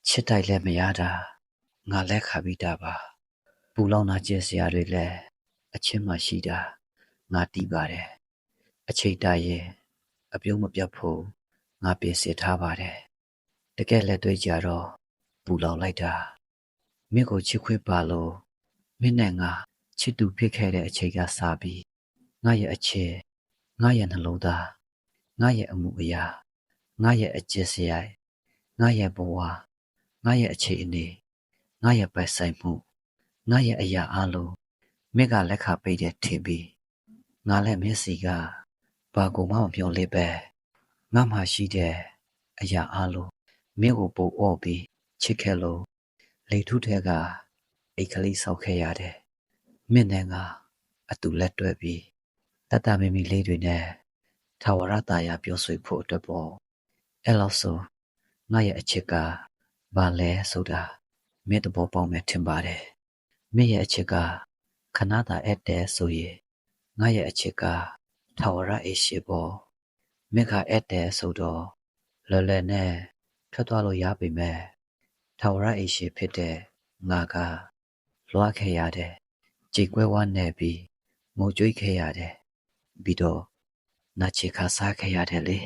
ချစ်တိုက်လည်းမရတာငါလက်ခါပြီးတာပါပူလောင်နာကျဲစရာတွေလည်းအချင်းမှရှိတာငါတီးပါတယ်အချိန်တရဲ့အပြုံးမပြတ်ဖို့ငါပြင်ဆင်ထားပါတယ်တကယ်လက်တွေ့ကြတော့ပူလောင်လိုက်တာမင်းကိုချစ်ခွင့်ပါလို့မင်းနဲ့ငါချစ်သူဖြစ်ခဲ့တဲ့အချိန်ကစပြီးငါရဲ့အချစ်ငါရဲ့နှလုံးသားငါရဲ့အမှုအရာငါရဲ့အကျင့်စရိုက်ငါရဲ့ဘဝငါရဲ့အခြေအနေငါရဲ့ပိုင်ဆိုင်မှုငါရဲ့အရာအလုံးမင်းကလက်ခပိတ်တဲ့ထင်ပြီးငါလည်းမင်းစီကဘာကိုမှမပြောလိပဲငါမှရှိတဲ့အရာအလုံးမင်းကိုပို့အော့ပြီးချစ်ခဲ့လို့လေထုထဲကအိတ်ကလေးဆောက်ခဲ့ရတယ်မင်းနဲ့ငါအတူလက်တွဲပြီးတတမီမီလေးတွေနဲ့ထာဝရတာယာပြောဆိုဖို့အတွက်ပေါ့အဲ့လောက်ဆိုငါရဲ့အချစ်ကဘာလဲဆိုတာမင်းတဘောပေါက်မယ်ထင်ပါတယ်မင်းရဲ့အချစ်ကခဏတာဧည့်တဲ့ဆိုရင်ငါရဲ့အချစ်ကထာဝရအေရှိပေါ်မင်းကဧည့်တဲ့ဆိုတော့လွယ်လွယ်နဲ့ထွက်သွားလို့ရပြီမဲ့ထာဝရအေရှိဖြစ်တဲ့ငါကလွှားခဲ့ရတယ်ကြိတ်ကွဲဝါနဲ့ပြီးငိုကြွေးခဲ့ရတယ်ပြီးတော့နာချီခါစားခဲ့ရတယ်လေ